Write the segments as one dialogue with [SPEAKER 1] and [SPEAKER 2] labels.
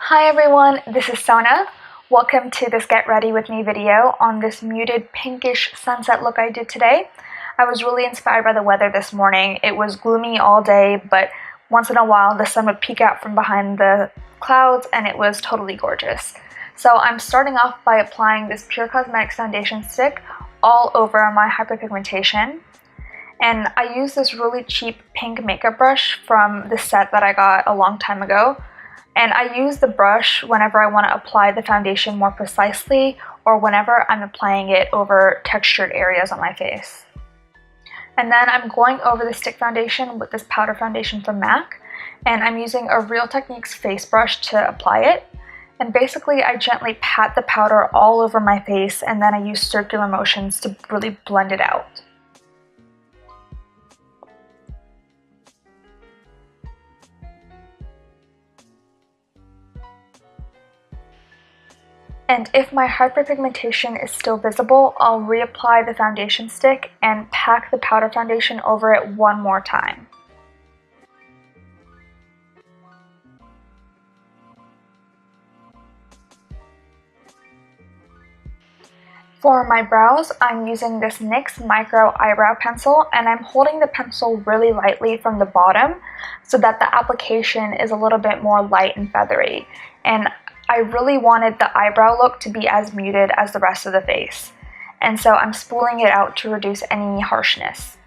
[SPEAKER 1] Hi everyone, this is Sona. Welcome to this Get Ready With Me video on this muted pinkish sunset look I did today. I was really inspired by the weather this morning. It was gloomy all day, but once in a while the sun would peek out from behind the clouds and it was totally gorgeous. So I'm starting off by applying this Pure Cosmetics foundation stick all over my hyperpigmentation. And I use this really cheap pink makeup brush from the set that I got a long time ago. And I use the brush whenever I want to apply the foundation more precisely or whenever I'm applying it over textured areas on my face. And then I'm going over the stick foundation with this powder foundation from MAC, and I'm using a Real Techniques face brush to apply it. And basically I gently pat the powder all over my face and then I use circular motions to really blend it out. And if my hyperpigmentation is still visible, I'll reapply the foundation stick and pack the powder foundation over it one more time. For my brows, I'm using this NYX Micro Eyebrow Pencil, and I'm holding the pencil really lightly from the bottom so that the application is a little bit more light and feathery. And I really wanted the eyebrow look to be as muted as the rest of the face, and so I'm spooling it out to reduce any harshness.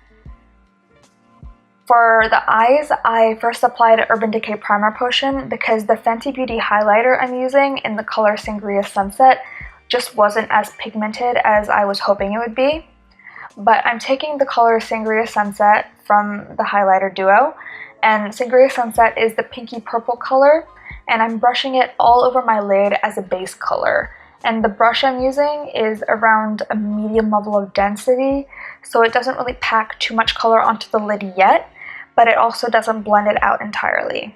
[SPEAKER 1] For the eyes, I first applied Urban Decay Primer Potion because the Fenty Beauty highlighter I'm using in the color Sangria Sunset just wasn't as pigmented as I was hoping it would be. But I'm taking the color Sangria Sunset from the highlighter duo, and Sangria Sunset is the pinky purple color, and I'm brushing it all over my lid as a base color. And the brush I'm using is around a medium level of density, so it doesn't really pack too much color onto the lid yet, but it also doesn't blend it out entirely.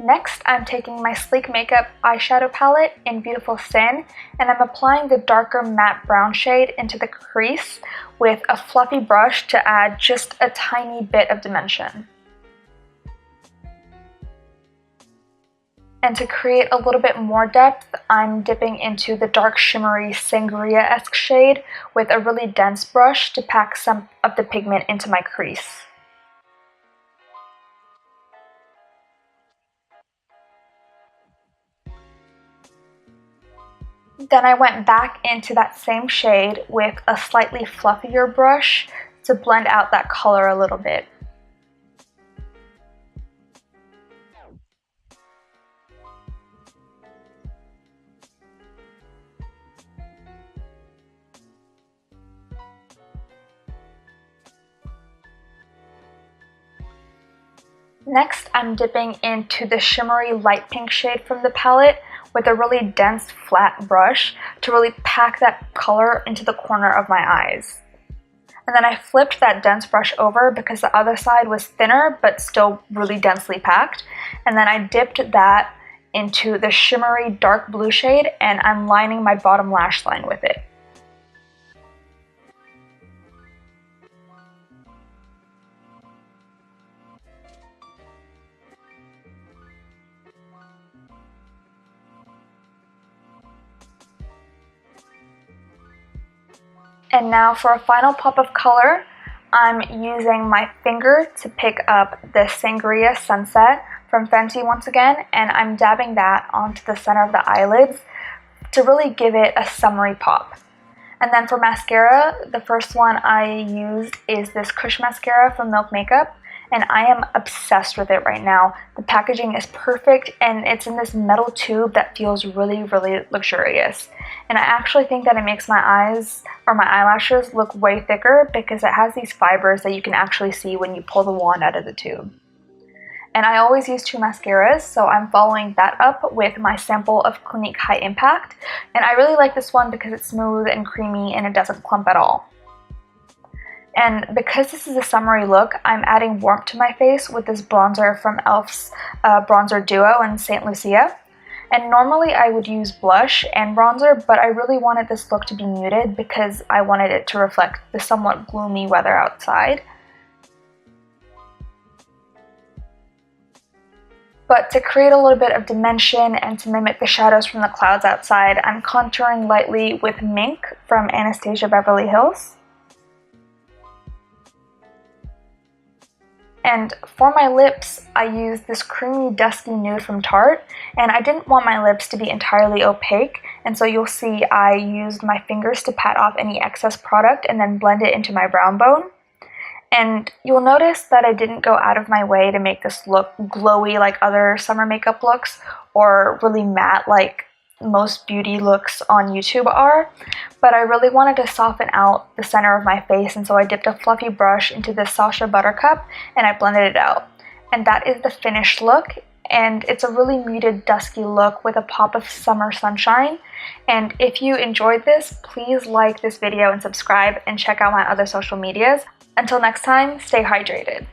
[SPEAKER 1] Next, I'm taking my Sleek Makeup eyeshadow palette in Beautiful Sin, and I'm applying the darker matte brown shade into the crease with a fluffy brush to add just a tiny bit of dimension. And to create a little bit more depth, I'm dipping into the dark shimmery Sangria-esque shade with a really dense brush to pack some of the pigment into my crease. Then I went back into that same shade with a slightly fluffier brush to blend out that color a little bit. Next, I'm dipping into the shimmery light pink shade from the palette with a really dense flat brush to really pack that color into the corner of my eyes. And then I flipped that dense brush over because the other side was thinner but still really densely packed. And then I dipped that into the shimmery dark blue shade, and I'm lining my bottom lash line with it. And now for a final pop of color, I'm using my finger to pick up the Sangria Sunset from Fenty once again, and I'm dabbing that onto the center of the eyelids to really give it a summery pop. And then for mascara, the first one I used is this Kush mascara from Milk Makeup, and I am obsessed with it right now. The packaging is perfect, and it's in this metal tube that feels really, really luxurious. And I actually think that it makes my eyes or my eyelashes look way thicker because it has these fibers that you can actually see when you pull the wand out of the tube. And I always use two mascaras, so I'm following that up with my sample of Clinique High Impact. And I really like this one because it's smooth and creamy and it doesn't clump at all. And because this is a summery look, I'm adding warmth to my face with this bronzer from e.l.f.'s Bronzer Duo in St. Lucia. And normally I would use blush and bronzer, but I really wanted this look to be muted because I wanted it to reflect the somewhat gloomy weather outside. But to create a little bit of dimension and to mimic the shadows from the clouds outside, I'm contouring lightly with Mink from Anastasia Beverly Hills. And for my lips, I used this creamy dusky nude from Tarte, and I didn't want my lips to be entirely opaque, and so you'll see I used my fingers to pat off any excess product and then blend it into my brow bone. And you'll notice that I didn't go out of my way to make this look glowy like other summer makeup looks, or really matte like most beauty looks on YouTube are, but I really wanted to soften out the center of my face, and so I dipped a fluffy brush into this Sasha Buttercup and I blended it out. And that is the finished look, and it's a really muted dusky look with a pop of summer sunshine. And if you enjoyed this, please like this video and subscribe and check out my other social medias. Until next time, stay hydrated.